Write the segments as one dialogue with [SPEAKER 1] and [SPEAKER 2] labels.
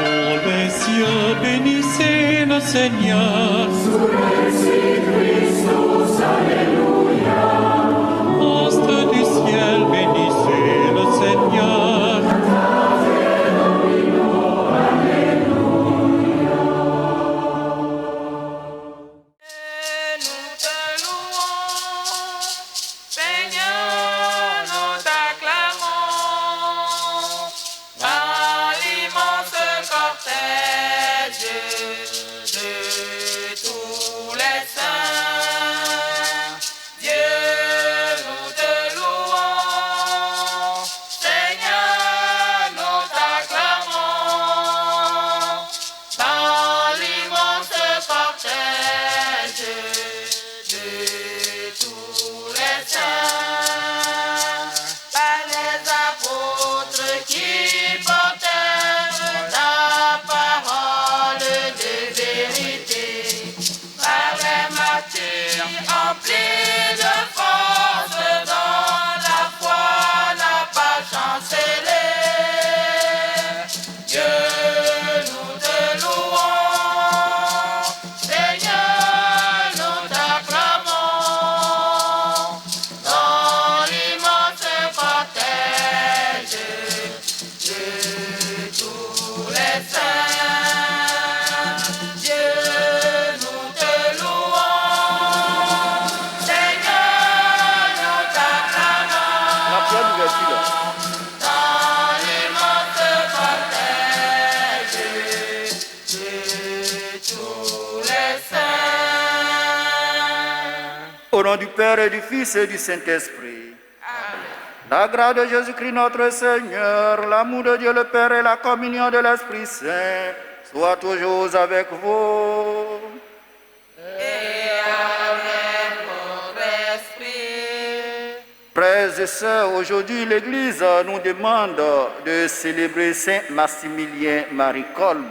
[SPEAKER 1] Pour les cieux, bénissez le Seigneur.
[SPEAKER 2] Sous Christus, Alléluia.
[SPEAKER 1] Astres du ciel, bénissez le Seigneur.
[SPEAKER 3] Au nom du Père et du Fils et du Saint-Esprit. La grâce de Jésus-Christ notre Seigneur, l'amour de Dieu le Père et la communion de l'Esprit Saint soient toujours avec vous.
[SPEAKER 4] Et avec votre esprit.
[SPEAKER 3] Frères et sœurs, aujourd'hui l'Église nous demande de célébrer Saint Maximilien Marie Kolbe.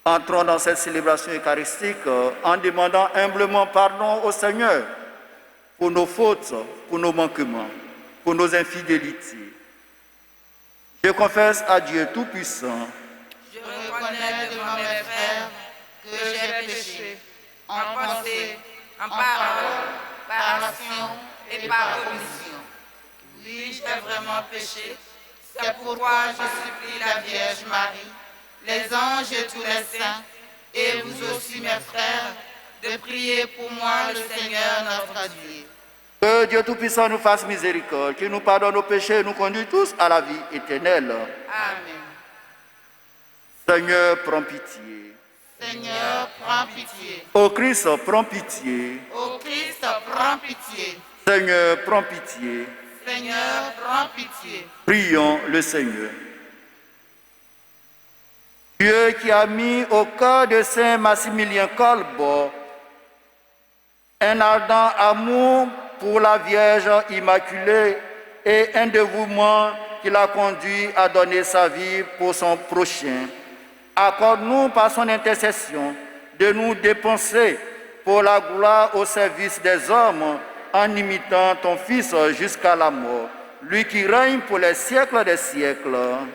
[SPEAKER 3] Entrons dans cette célébration eucharistique en demandant humblement pardon au Seigneur pour nos fautes, pour nos manquements, pour nos infidélités. Je confesse à Dieu Tout-Puissant.
[SPEAKER 4] Je reconnais devant mes frères que j'ai péché en pensée, en parole, par action et par omission. Oui, j'ai vraiment péché. C'est pourquoi je supplie la Vierge Marie, les anges et tous les saints, et vous aussi mes frères, de prier pour moi le Seigneur notre Dieu.
[SPEAKER 3] Que Dieu Tout-Puissant nous fasse miséricorde, qu'il nous pardonne nos péchés et nous conduise tous à la vie éternelle.
[SPEAKER 4] Amen.
[SPEAKER 3] Seigneur, prends pitié.
[SPEAKER 4] Seigneur, prends pitié.
[SPEAKER 3] Ô Christ, prends pitié.
[SPEAKER 4] Ô Christ, prends pitié.
[SPEAKER 3] Seigneur, prends pitié.
[SPEAKER 4] Seigneur, prends pitié.
[SPEAKER 3] Prions le Seigneur. Dieu qui a mis au cœur de Saint Maximilien Kolbe un ardent amour pour la Vierge Immaculée et un dévouement qui l'a conduit à donner sa vie pour son prochain. Accorde-nous par son intercession de nous dépenser pour la gloire au service des hommes en imitant ton Fils jusqu'à la mort, lui qui règne pour les siècles des siècles.
[SPEAKER 4] Amen.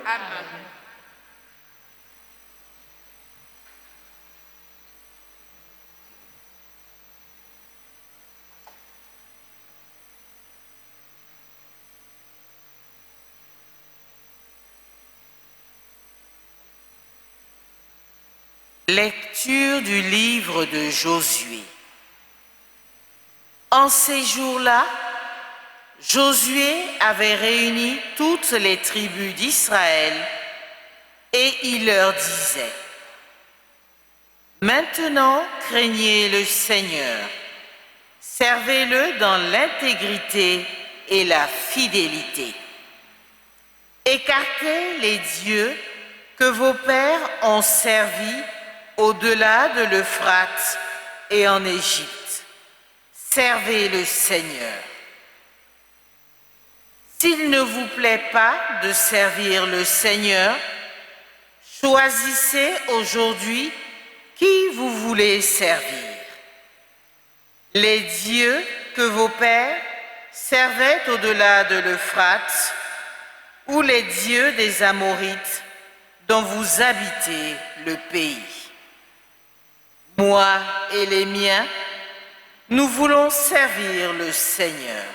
[SPEAKER 5] Lecture du livre de Josué. En ces jours-là, Josué avait réuni toutes les tribus d'Israël et il leur disait: Maintenant, craignez le Seigneur, servez-le dans l'intégrité et la fidélité. Écartez les dieux que vos pères ont servis au-delà de l'Euphrate et en Égypte. Servez le Seigneur. S'il ne vous plaît pas de servir le Seigneur, choisissez aujourd'hui qui vous voulez servir. Les dieux que vos pères servaient au-delà de l'Euphrate, ou les dieux des Amorites, dont vous habitez le pays. Moi et les miens, nous voulons servir le Seigneur.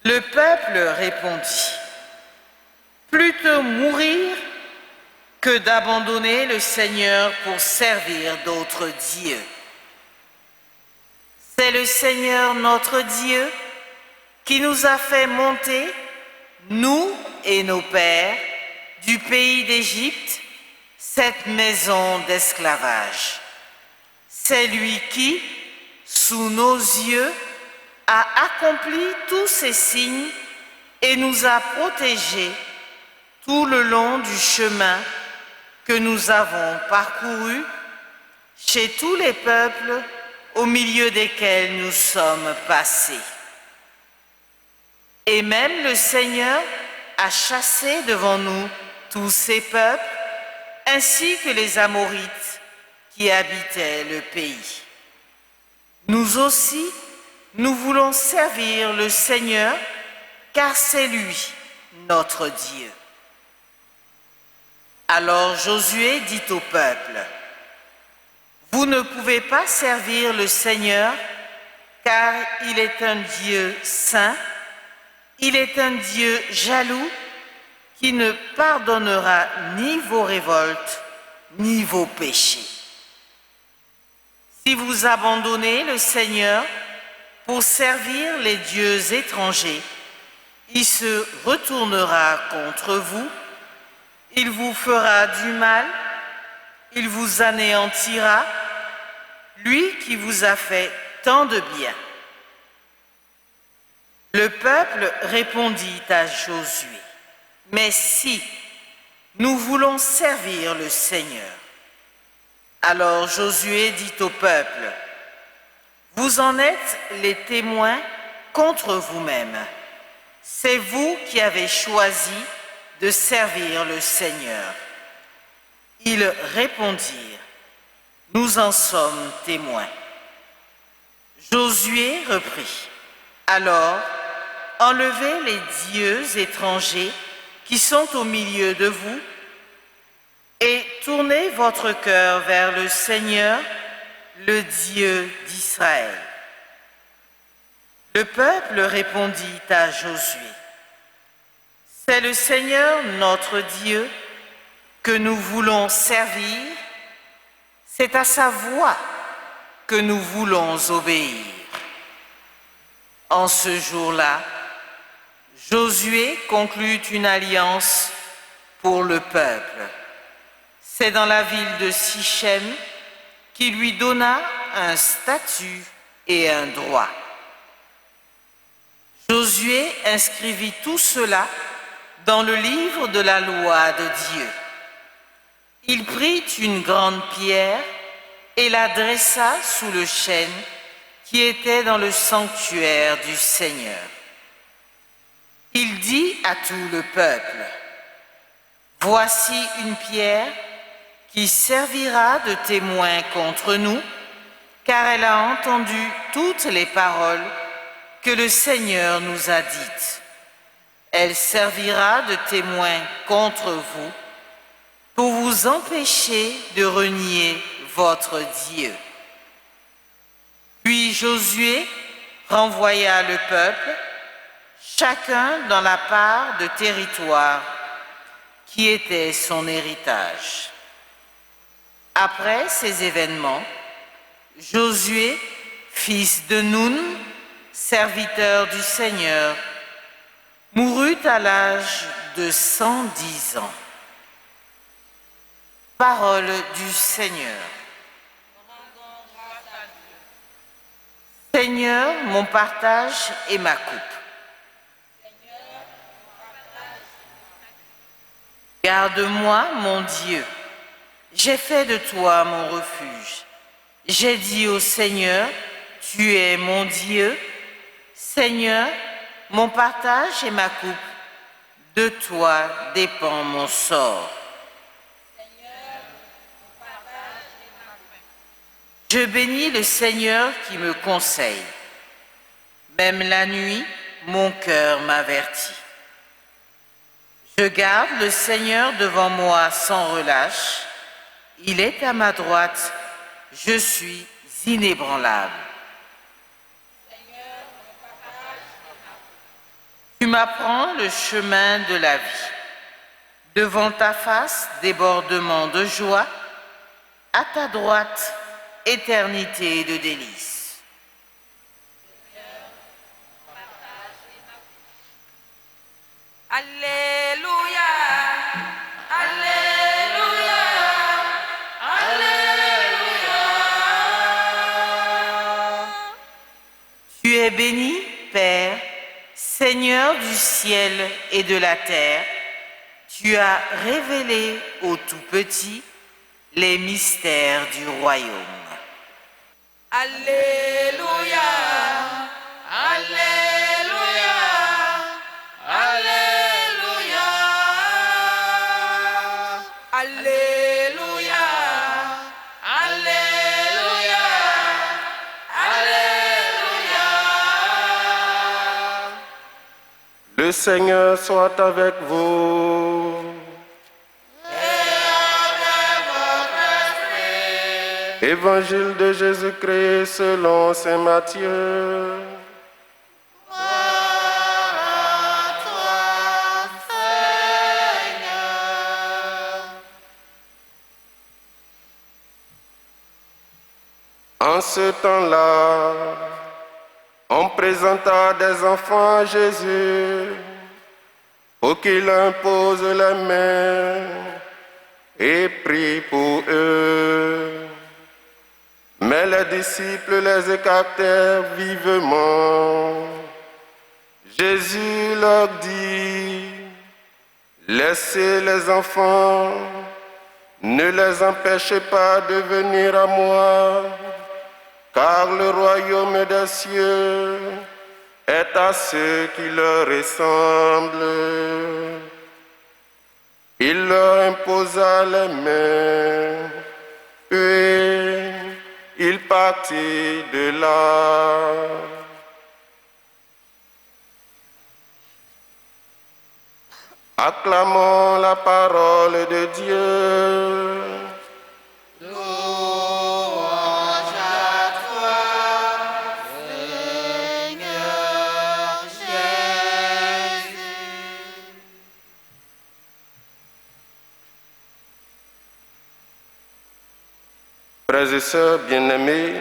[SPEAKER 5] Le peuple répondit, plutôt mourir que d'abandonner le Seigneur pour servir d'autres dieux. C'est le Seigneur notre Dieu qui nous a fait monter, nous et nos pères, du pays d'Égypte, cette maison d'esclavage. C'est lui qui, sous nos yeux, a accompli tous ces signes et nous a protégés tout le long du chemin que nous avons parcouru chez tous les peuples au milieu desquels nous sommes passés. Et même le Seigneur a chassé devant nous tous ces peuples, ainsi que les Amorites qui habitaient le pays. Nous aussi, nous voulons servir le Seigneur, car c'est lui, notre Dieu. Alors Josué dit au peuple, « Vous ne pouvez pas servir le Seigneur, car il est un Dieu saint, il est un Dieu jaloux, qui ne pardonnera ni vos révoltes, ni vos péchés. Si vous abandonnez le Seigneur pour servir les dieux étrangers, il se retournera contre vous, il vous fera du mal, il vous anéantira, lui qui vous a fait tant de bien. » Le peuple répondit à Josué, « Mais si nous voulons servir le Seigneur. » Alors Josué dit au peuple, « Vous en êtes les témoins contre vous-même. C'est vous qui avez choisi de servir le Seigneur. » Ils répondirent, « Nous en sommes témoins. » Josué reprit, « Alors, enlevez les dieux étrangers qui sont au milieu de vous et tournez votre cœur vers le Seigneur, le Dieu d'Israël. » Le peuple répondit à Josué, « C'est le Seigneur notre Dieu que nous voulons servir, c'est à sa voix que nous voulons obéir. » En ce jour-là, Josué conclut une alliance pour le peuple. C'est dans la ville de Sichem qu'il lui donna un statut et un droit. Josué inscrivit tout cela dans le livre de la loi de Dieu. Il prit une grande pierre et la dressa sous le chêne qui était dans le sanctuaire du Seigneur. Il dit à tout le peuple, « Voici une pierre qui servira de témoin contre nous, car elle a entendu toutes les paroles que le Seigneur nous a dites. Elle servira de témoin contre vous pour vous empêcher de renier votre Dieu. » Puis Josué renvoya le peuple, chacun dans la part de territoire qui était son héritage. Après ces événements, Josué, fils de Nun, serviteur du Seigneur, mourut à l'âge de 110 ans. Parole du Seigneur. Seigneur, mon partage et ma coupe. Garde-moi, mon Dieu. J'ai fait de toi mon refuge. J'ai dit au Seigneur, tu es mon Dieu. Seigneur, mon partage et ma coupe. De toi dépend mon sort. Je bénis le Seigneur qui me conseille. Même la nuit, mon cœur m'avertit. Je garde le Seigneur devant moi sans relâche. Il est à ma droite. Je suis inébranlable. Tu m'apprends le chemin de la vie. Devant ta face, débordement de joie. À ta droite, éternité de délices.
[SPEAKER 4] Alléluia, Alléluia, Alléluia.
[SPEAKER 5] Tu es béni, Père, Seigneur du ciel et de la terre. Tu as révélé aux tout-petits les mystères du royaume.
[SPEAKER 4] Alléluia, Alléluia, Alléluia, Alléluia, Alléluia, Alléluia.
[SPEAKER 2] Le Seigneur soit avec vous. Évangile de Jésus-Christ selon saint Matthieu. En ce temps-là, on présenta des enfants à Jésus pour qu'il impose les mains et prie pour eux. Mais les disciples les écartèrent vivement. Jésus leur dit, laissez les enfants, ne les empêchez pas de venir à moi, car le royaume des cieux est à ceux qui leur ressemblent. Il leur imposa les mains, puis il partit de là. Acclamons la parole de Dieu.
[SPEAKER 4] Louange à toi, Seigneur Jésus.
[SPEAKER 2] Frères et sœurs bien-aimés,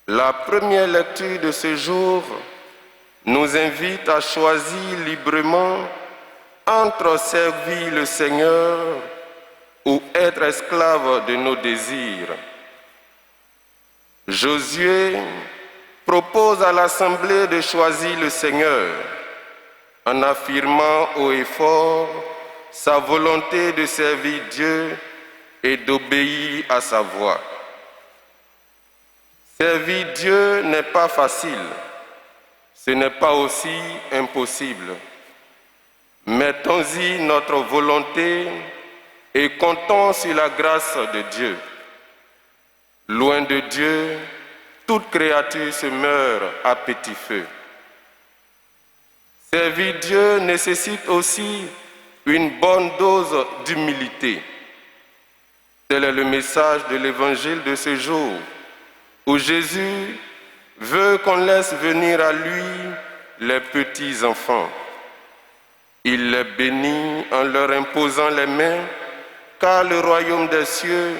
[SPEAKER 2] la première lecture de ce jour nous invite à choisir librement entre servir le Seigneur ou être esclave de nos désirs. Josué propose à l'Assemblée de choisir le Seigneur en affirmant haut et fort sa volonté de servir Dieu et d'obéir à sa voix. Servir Dieu n'est pas facile, ce n'est pas aussi impossible. Mettons-y notre volonté et comptons sur la grâce de Dieu. Loin de Dieu, toute créature se meurt à petit feu. Servir Dieu nécessite aussi une bonne dose d'humilité. Tel est le message de l'évangile de ce jour, où Jésus veut qu'on laisse venir à lui les petits enfants. Il les bénit en leur imposant les mains, car le royaume des cieux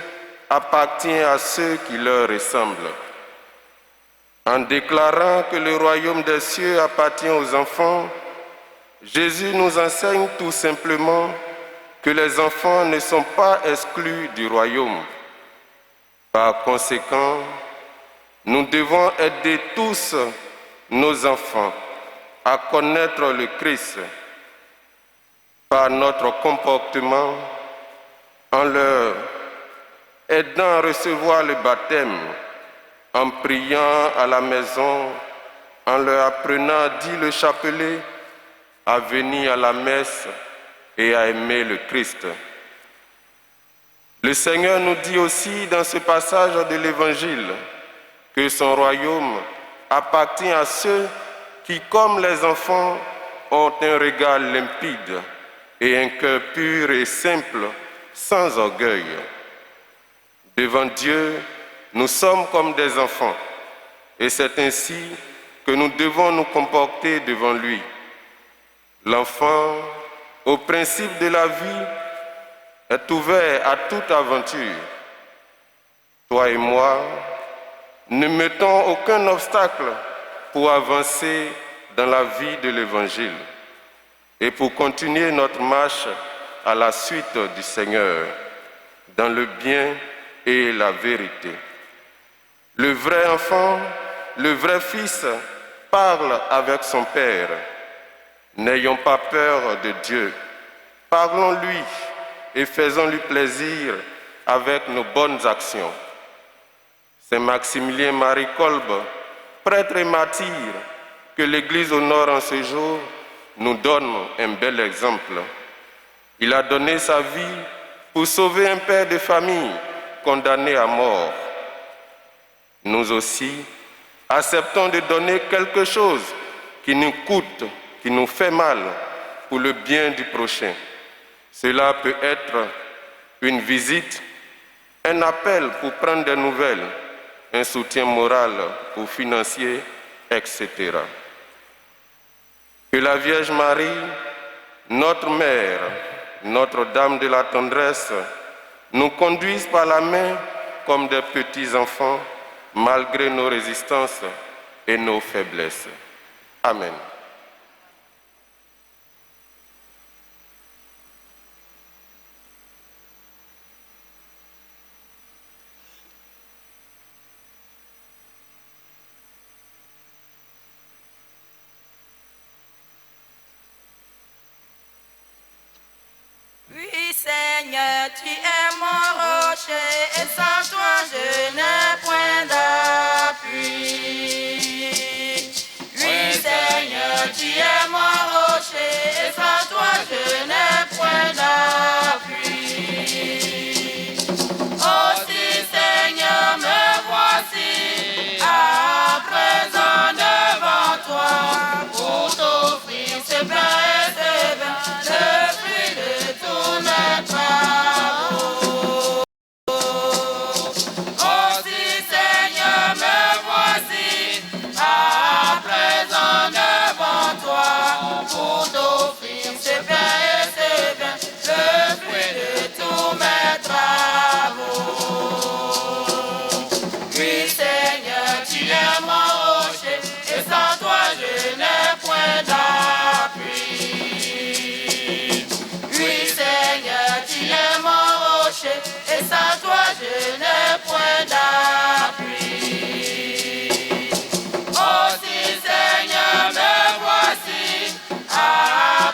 [SPEAKER 2] appartient à ceux qui leur ressemblent. En déclarant que le royaume des cieux appartient aux enfants, Jésus nous enseigne tout simplement que les enfants ne sont pas exclus du royaume. Par conséquent, nous devons aider tous nos enfants à connaître le Christ par notre comportement, en leur aidant à recevoir le baptême, en priant à la maison, en leur apprenant à dire le chapelet, à venir à la messe et à aimer le Christ. Le Seigneur nous dit aussi dans ce passage de l'Évangile que son royaume appartient à ceux qui, comme les enfants, ont un regard limpide et un cœur pur et simple, sans orgueil. Devant Dieu, nous sommes comme des enfants, et c'est ainsi que nous devons nous comporter devant lui. L'enfant, au principe de la vie, est ouvert à toute aventure. Toi et moi, ne mettons aucun obstacle pour avancer dans la vie de l'Évangile et pour continuer notre marche à la suite du Seigneur, dans le bien et la vérité. Le vrai enfant, le vrai fils, parle avec son Père. N'ayons pas peur de Dieu. Parlons-lui et faisons-lui plaisir avec nos bonnes actions. Saint Maximilien Marie Kolbe, prêtre et martyr, que l'Église honore en ce jour, nous donne un bel exemple. Il a donné sa vie pour sauver un père de famille condamné à mort. Nous aussi, acceptons de donner quelque chose qui nous coûte, qui nous fait mal, pour le bien du prochain. Cela peut être une visite, un appel pour prendre des nouvelles, un soutien moral ou financier, etc. Que la Vierge Marie, notre Mère, Notre-Dame de la Tendresse, nous conduise par la main comme des petits enfants, malgré nos résistances et nos faiblesses. Amen.
[SPEAKER 4] Oui, Seigneur, tu es mon rocher, et sans toi je n'ai point d'appui. Oui, Seigneur, tu es mon rocher, et sans toi je n'ai point d'appui. Aussi, Seigneur, me voici à présent devant toi pour t'offrir ce pain et ce vin, le fruit de tous mes travaux. Aussi, Seigneur, me voici à présent devant toi pour t'offrir ce pain et ce vin, le fruit de tous mes travaux. Oui, Seigneur, tu es mon rocher, et sans toi je n'ai point d'appui. Oui, Seigneur, tu es mon rocher, et sans toi je n'ai point d'appui. Aussi, Seigneur, me voici à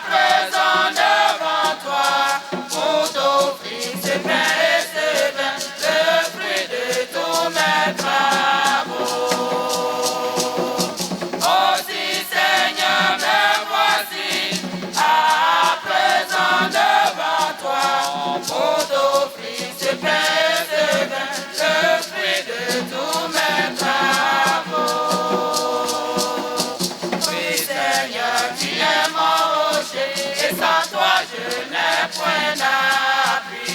[SPEAKER 4] présent devant toi pour t'offrir ce pain et ce vin, le fruit de tous mes travaux. Aussi, Seigneur, me voici à présent devant toi pour t'offrir ce pain et ce vin, le fruit de tous mes travaux. Oui, Seigneur, tu es mon rocher, et sans toi je n'ai point d'appui.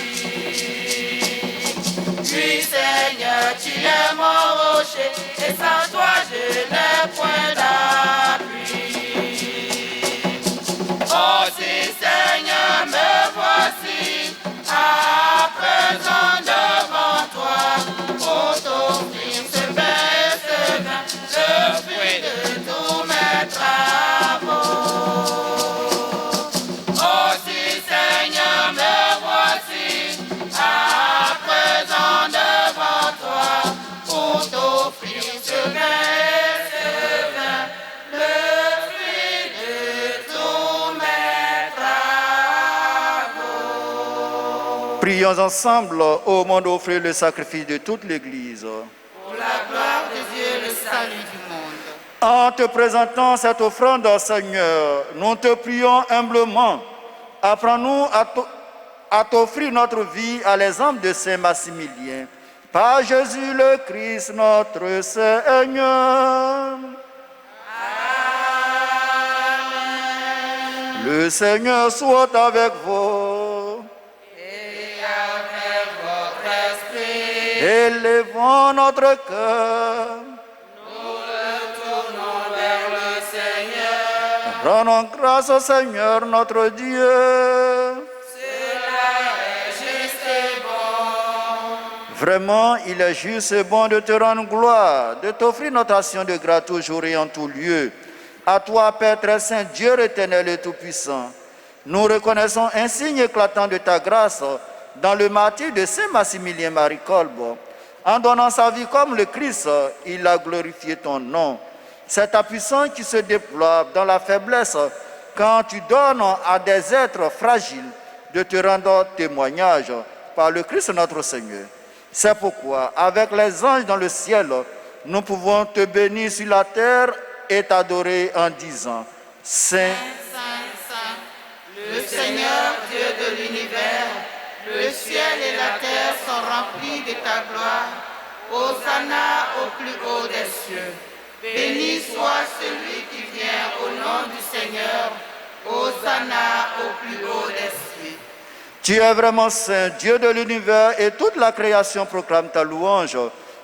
[SPEAKER 4] Oui, Seigneur, tu es mon rocher, et sans toi je n'ai point d'appui. Aussi, Seigneur, me voici à présent devant toi pour t'offrir ce pain et ce vin, le fruit de tous mes travaux. Aussi, Seigneur, me voici à présent devant toi pour t'offrir ce pain et ce vin, le fruit de tous mes travaux.
[SPEAKER 3] Prions ensemble au monde d'offrir le sacrifice de toute l'Église.
[SPEAKER 4] Pour la gloire de Dieu, le salut du monde.
[SPEAKER 3] En te présentant cette offrande, Seigneur, nous te prions humblement. Apprends-nous à t'offrir notre vie à l'exemple de Saint Maximilien. Par Jésus le Christ, notre Seigneur.
[SPEAKER 4] Amen.
[SPEAKER 3] Le Seigneur soit avec vous.
[SPEAKER 4] Et avec votre esprit,
[SPEAKER 3] Élevons notre cœur.
[SPEAKER 4] nous le tournons vers le Seigneur.
[SPEAKER 3] Rendons grâce au Seigneur notre Dieu.
[SPEAKER 4] Cela est juste et bon.
[SPEAKER 3] Vraiment, il est juste et bon de te rendre gloire, de t'offrir notre action de grâce toujours et en tout lieu. À toi, Père très saint, Dieu éternel et tout-puissant, nous reconnaissons un signe éclatant de ta grâce dans le martyre de Saint Maximilien Marie Kolbe. En donnant sa vie comme le Christ, il a glorifié ton nom. C'est ta puissance qui se déploie dans la faiblesse quand tu donnes à des êtres fragiles de te rendre témoignage par le Christ notre Seigneur. C'est pourquoi, avec les anges dans le ciel, nous pouvons te bénir sur la terre et t'adorer en disant: Saint,
[SPEAKER 4] Saint, Saint, le Seigneur Dieu de l'univers, le ciel et la terre sont remplis de ta gloire. Hosanna au plus haut des cieux. Béni soit celui qui vient au nom du Seigneur. Hosanna au plus haut des cieux.
[SPEAKER 3] tu es vraiment saint, Dieu de l'univers, et toute la création proclame ta louange.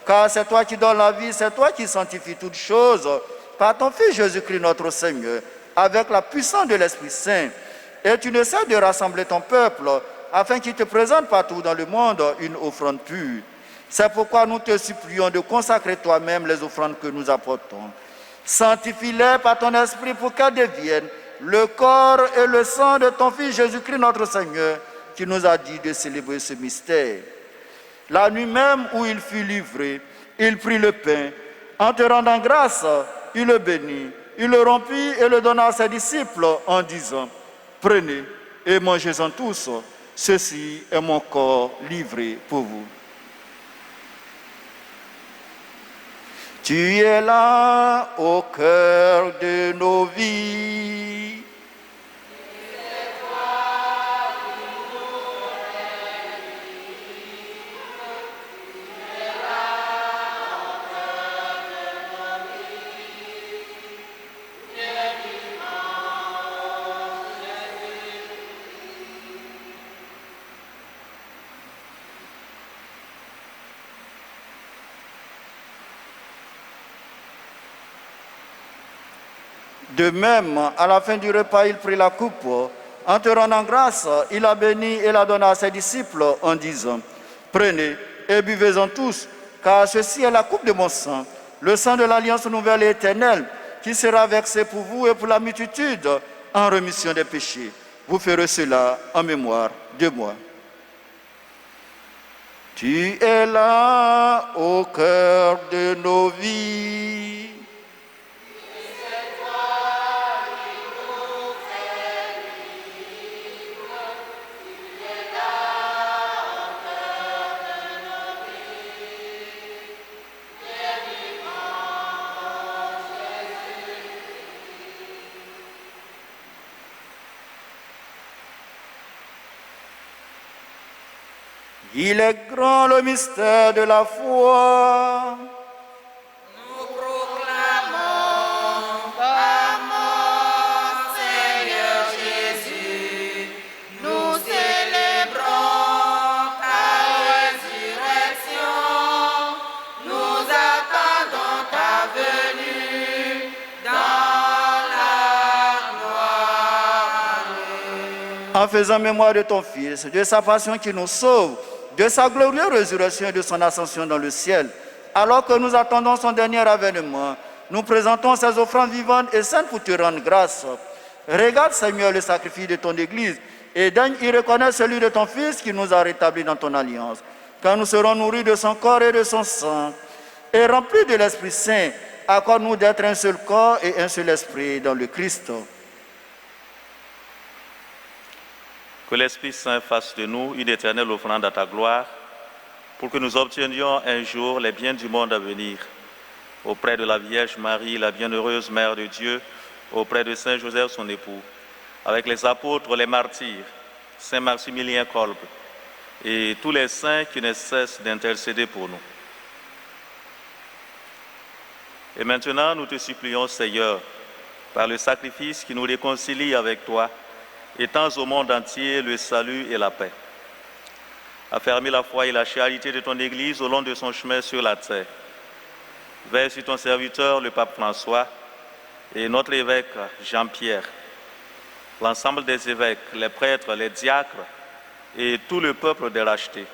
[SPEAKER 3] Car c'est toi qui donnes la vie, c'est toi qui sanctifies toutes choses, par ton Fils Jésus-Christ notre Seigneur, avec la puissance de l'Esprit Saint. Et tu ne cesses de rassembler ton peuple, afin qu'il te présente partout dans le monde une offrande pure. C'est pourquoi nous te supplions de consacrer toi-même les offrandes que nous apportons. Sanctifie-les par ton esprit pour qu'elles deviennent le corps et le sang de ton Fils Jésus-Christ notre Seigneur, qui nous a dit de célébrer ce mystère. La nuit même où il fut livré, il prit le pain. En te rendant grâce, il le bénit, il le rompit et le donna à ses disciples en disant: Prenez et mangez-en tous, ceci est mon corps livré pour vous. Tu es là au cœur de nos vies. De même, à la fin du repas, il prit la coupe. En te rendant grâce, il la bénit et la donna à ses disciples en disant: Prenez et buvez-en tous, car ceci est la coupe de mon sang, le sang de l'alliance nouvelle et éternelle, qui sera versé pour vous et pour la multitude en rémission des péchés. Vous ferez cela en mémoire de moi. Tu es là au cœur de nos vies. Il est grand le mystère de la foi.
[SPEAKER 4] Nous proclamons ta mort, Seigneur Jésus. Nous célébrons ta résurrection. Nous attendons ta venue dans la gloire.
[SPEAKER 3] En faisant mémoire de ton Fils, de sa passion qui nous sauve, de sa glorieuse résurrection et de son ascension dans le ciel, alors que nous attendons son dernier avènement, nous présentons ces offrandes vivantes et saintes pour te rendre grâce. Regarde, Seigneur, le sacrifice de ton Église et daigne y reconnaître celui de ton Fils qui nous a rétablis dans ton alliance. Quand nous serons nourris de son corps et de son sang et remplis de l'Esprit Saint, accorde-nous d'être un seul corps et un seul esprit dans le Christ.
[SPEAKER 6] Que l'Esprit Saint fasse de nous une éternelle offrande à ta gloire, pour que nous obtenions un jour les biens du monde à venir. Auprès de la Vierge Marie, la bienheureuse Mère de Dieu, auprès de Saint Joseph, son époux, avec les apôtres, les martyrs, Saint Maximilien Kolbe, et tous les saints qui ne cessent d'intercéder pour nous. Et maintenant, nous te supplions, Seigneur, par le sacrifice qui nous réconcilie avec toi, étends au monde entier le salut et la paix. Affermis la foi et la charité de ton Église au long de son chemin sur la terre. Veille sur ton serviteur, le pape François, et notre évêque Jean-Pierre, l'ensemble des évêques, les prêtres, les diacres et tout le peuple des rachetés.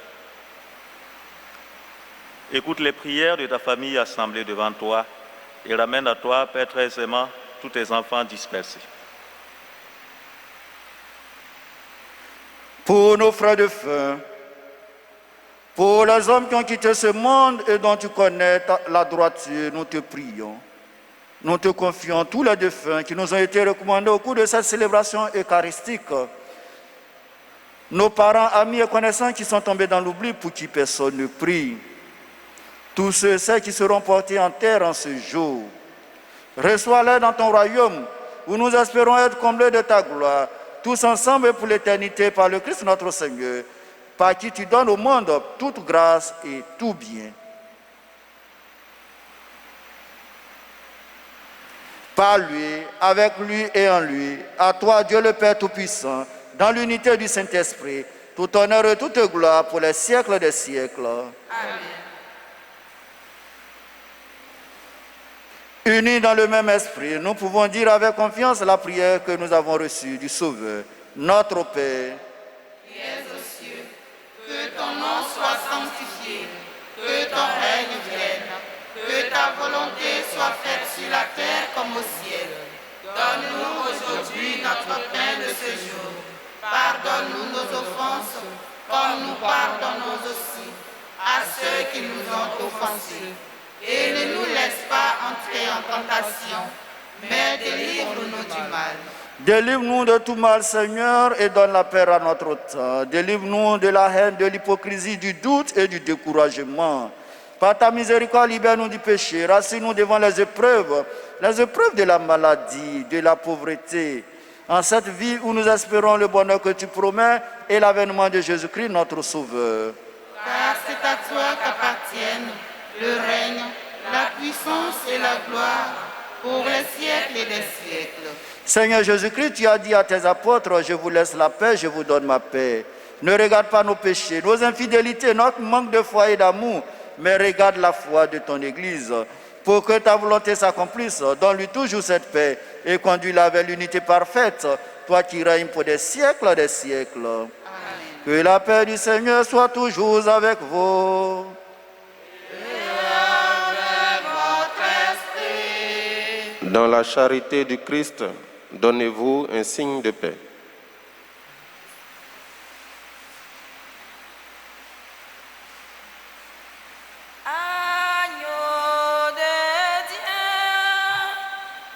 [SPEAKER 6] Écoute les prières de ta famille assemblée devant toi et ramène à toi, Père très aimant, tous tes enfants dispersés.
[SPEAKER 3] Pour nos frères de faim, pour les hommes qui ont quitté ce monde et dont tu connais la droiture, nous te prions. Nous te confions tous les défunts qui nous ont été recommandés au cours de cette célébration eucharistique. Nos parents, amis et connaissants qui sont tombés dans l'oubli pour qui personne ne prie. Tous ceux qui seront portés en terre en ce jour. Reçois-les dans ton royaume où nous espérons être comblés de ta gloire, tous ensemble pour l'éternité par le Christ notre Seigneur, par qui tu donnes au monde toute grâce et tout bien. Par lui, avec lui et en lui, à toi Dieu le Père Tout-Puissant, dans l'unité du Saint-Esprit, tout honneur et toute gloire pour les siècles des siècles.
[SPEAKER 4] Amen.
[SPEAKER 3] Unis dans le même esprit, nous pouvons dire avec confiance la prière que nous avons reçue du Sauveur, notre Père.
[SPEAKER 4] Qui es aux cieux, que ton nom soit sanctifié, que ton règne vienne, que ta volonté soit faite sur la terre comme au ciel. Donne-nous aujourd'hui notre pain de ce jour. Pardonne-nous nos offenses, comme nous pardonnons aussi à ceux qui nous ont offensés. Et ne nous laisse pas entrer en tentation, mais délivre-nous du mal.
[SPEAKER 3] Délivre-nous de tout mal, Seigneur, et donne la paix à notre temps. Délivre-nous de la haine, de l'hypocrisie, du doute et du découragement. Par ta miséricorde, libère-nous du péché. Rassure-nous devant les épreuves de la maladie, de la pauvreté. En cette vie où nous espérons le bonheur que tu promets et l'avènement de Jésus-Christ, notre Sauveur.
[SPEAKER 4] Car c'est à toi qu'appartiennent le règne, la puissance et la gloire pour les siècles et des siècles.
[SPEAKER 3] Seigneur Jésus-Christ, tu as dit à tes apôtres, je vous laisse la paix, je vous donne ma paix. Ne regarde pas nos péchés, nos infidélités, notre manque de foi et d'amour, mais regarde la foi de ton Église. Pour que ta volonté s'accomplisse, donne-lui toujours cette paix et conduis-la vers l'unité parfaite, toi qui règnes pour des siècles des siècles. Amen. Que la paix du Seigneur soit toujours avec vous.
[SPEAKER 2] Dans la charité du Christ, donnez-vous un signe de paix.
[SPEAKER 4] Agneau de Dieu,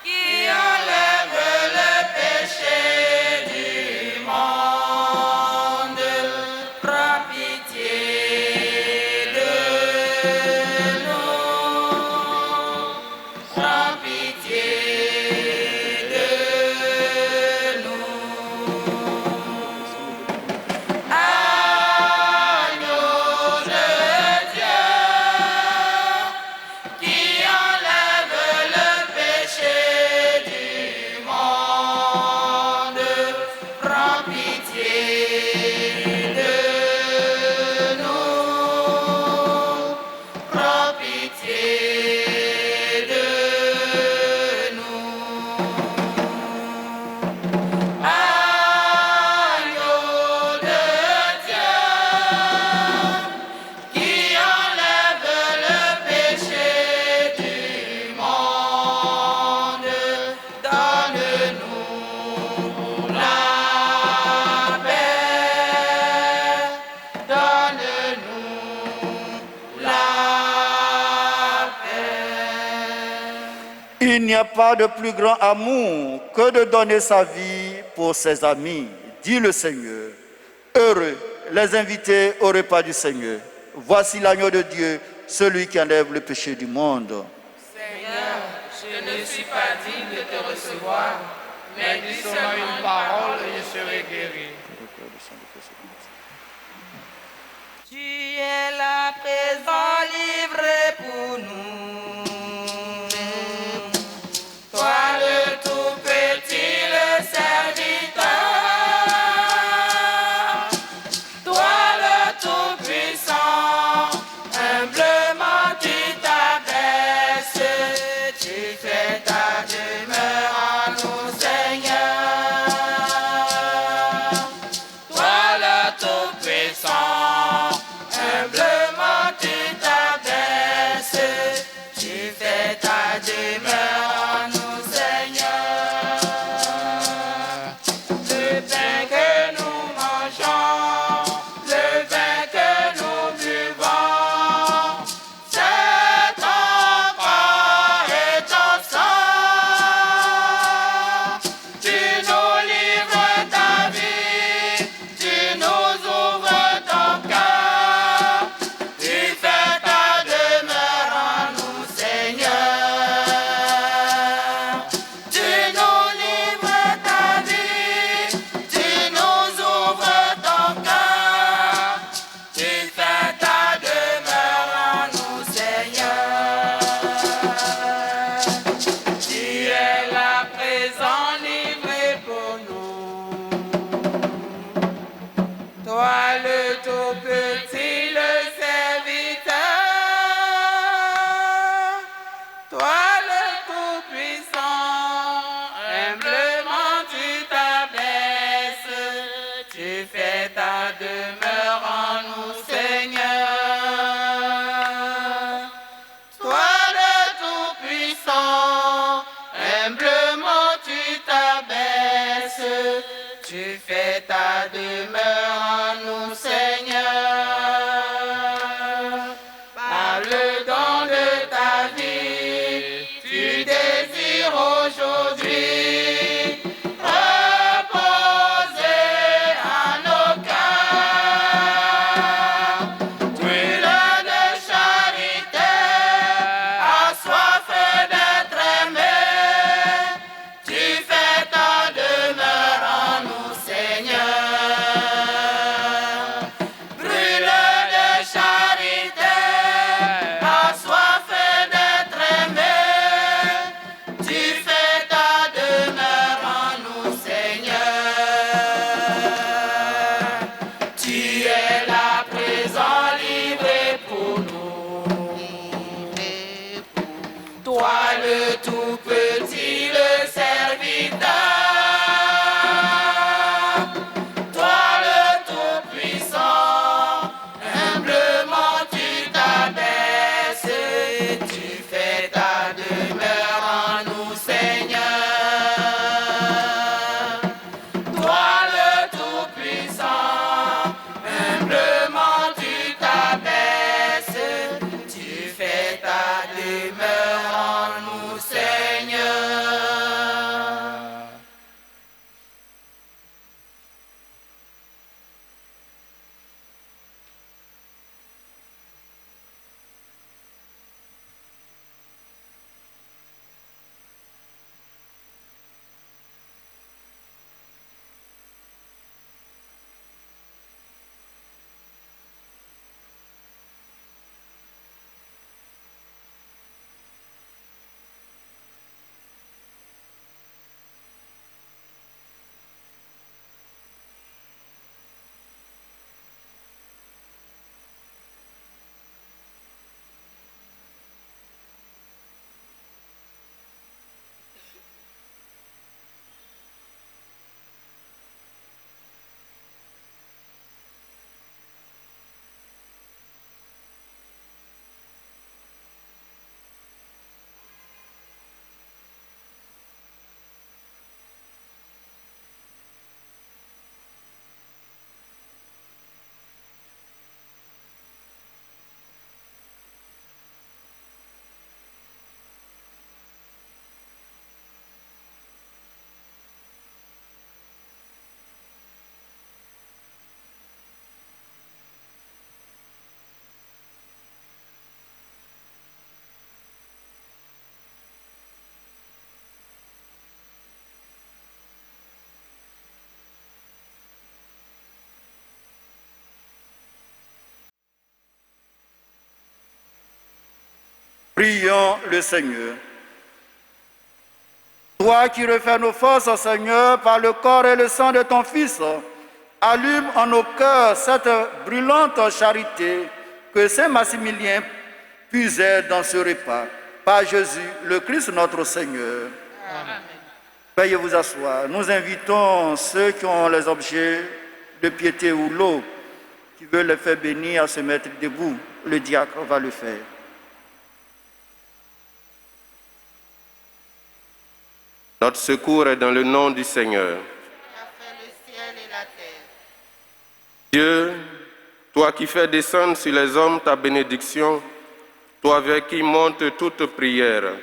[SPEAKER 4] qui enlève le péché du monde, prends pitié de nous, prends pitié de nous. Agneau de Dieu, qui enlève le péché du monde, prends pitié de nous, prends pitié de nous. Agneau de Dieu, qui enlève le péché du monde, donne-nous la paix, donne-nous la paix.
[SPEAKER 3] Il n'y a pas de plus grand amour que de donner sa vie pour ses amis, dit le Seigneur. Heureux les invités au repas du Seigneur. Voici l'agneau de Dieu, celui qui enlève le péché du monde.
[SPEAKER 4] Seigneur, je ne suis pas digne de te recevoir, mais dis seulement une parole et je serai guéri. Tu es là présent, livré pour nous. Toi le tout petit, le serviteur. Tu fais ta demeure en nous, Seigneur, par le don de ta vie. Tu désires aujourd'hui reposer en nos cœurs. Brûleur de charité, assoiffé d'être aimé, tu fais ta demeure en nous, Seigneur. Brûleur de charité, assoiffé d'être aimé, tu fais ta demeure en nous, Seigneur. Tu es là présent, livré pour nous. Toi le tout petit, le serviteur. Toi le tout puissant, humblement tu t'abaisses. Tu fais ta demeure en nous, Seigneur. Toi le tout puissant, humblement tu t'abaisses. Tu fais ta demeure en nous, Seigneur.
[SPEAKER 3] Prions le Seigneur. Toi qui refais nos forces, Seigneur, par le corps et le sang de ton Fils, allume en nos cœurs cette brûlante charité que Saint Maximilien puisait dans ce repas. Par Jésus, le Christ notre Seigneur. Amen. Veuillez vous asseoir. Nous invitons ceux qui ont les objets de piété ou l'eau, qui veulent les faire bénir, à se mettre debout. Le diacre va le faire.
[SPEAKER 2] Notre secours est dans le nom du Seigneur.
[SPEAKER 4] Qui a fait le ciel et la terre.
[SPEAKER 2] Dieu, toi qui fais descendre sur les hommes ta bénédiction, toi avec qui monte toute prière,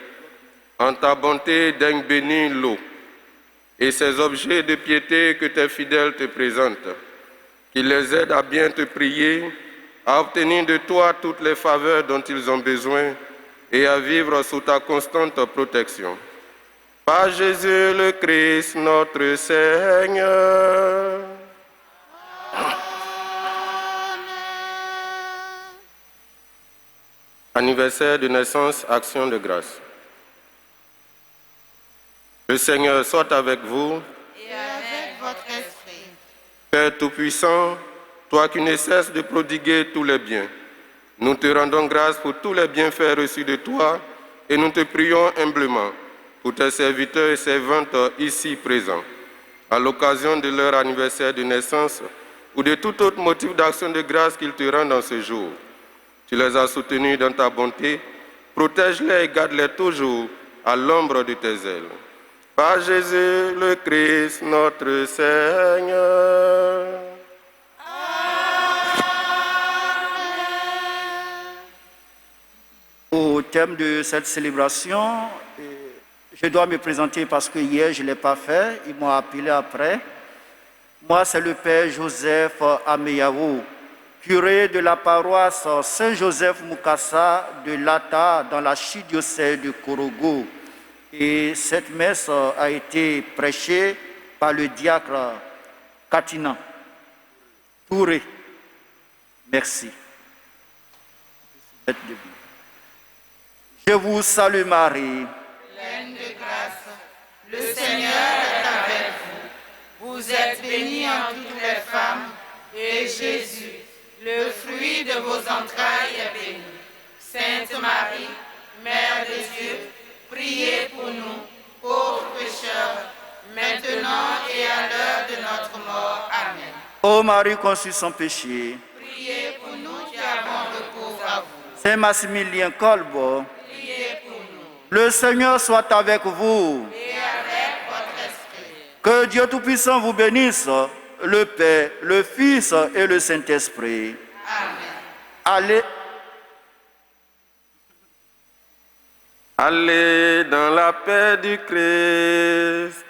[SPEAKER 2] en ta bonté daigne bénir l'eau et ces objets de piété que tes fidèles te présentent, qui les aident à bien te prier, à obtenir de toi toutes les faveurs dont ils ont besoin et à vivre sous ta constante protection. Par Jésus le Christ, notre Seigneur. Anniversaire de naissance, action de grâce. Le Seigneur soit avec vous.
[SPEAKER 4] Et avec votre esprit.
[SPEAKER 2] Père Tout-Puissant, toi qui ne cesses de prodiguer tous les biens, nous te rendons grâce pour tous les bienfaits reçus de toi et nous te prions humblement pour tes serviteurs et servantes ici présents, à l'occasion de leur anniversaire de naissance ou de tout autre motif d'action de grâce qu'ils te rendent en ce jour. Tu les as soutenus dans ta bonté, protège-les et garde-les toujours à l'ombre de tes ailes. Par Jésus le Christ, notre Seigneur.
[SPEAKER 3] Au thème de cette célébration, je dois me présenter parce que hier je ne l'ai pas fait, ils m'ont appelé après. Moi, c'est le Père Joseph Ameyaou, curé de la paroisse Saint-Joseph Mukasa de Lata dans l'archidiocèse de Korogo. Et cette messe a été prêchée par le diacre Katina Touré. Merci. Je vous salue Marie.
[SPEAKER 4] Pleine de grâce, le Seigneur est avec vous. Vous êtes bénie en toutes les femmes, et Jésus, le fruit de vos entrailles, est béni. Sainte Marie, Mère de Dieu, priez pour nous, pauvres pécheurs, maintenant et à l'heure de notre mort. Amen.
[SPEAKER 3] Ô Marie conçue sans péché,
[SPEAKER 4] Priez pour nous qui avons recours à vous.
[SPEAKER 3] Saint Maximilien Kolbe,
[SPEAKER 4] Priez pour nous.
[SPEAKER 3] le Seigneur soit avec vous.
[SPEAKER 4] Et avec votre esprit.
[SPEAKER 3] Que Dieu Tout-Puissant vous bénisse, le Père, le Fils et le Saint-Esprit.
[SPEAKER 4] Amen.
[SPEAKER 2] Allez dans la paix du Christ.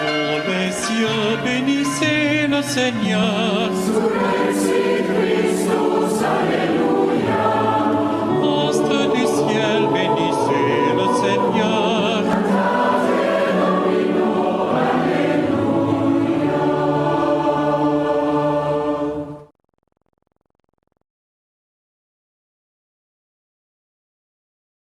[SPEAKER 1] Ô les cieux, bénissez le Seigneur.
[SPEAKER 7] Sous les cédres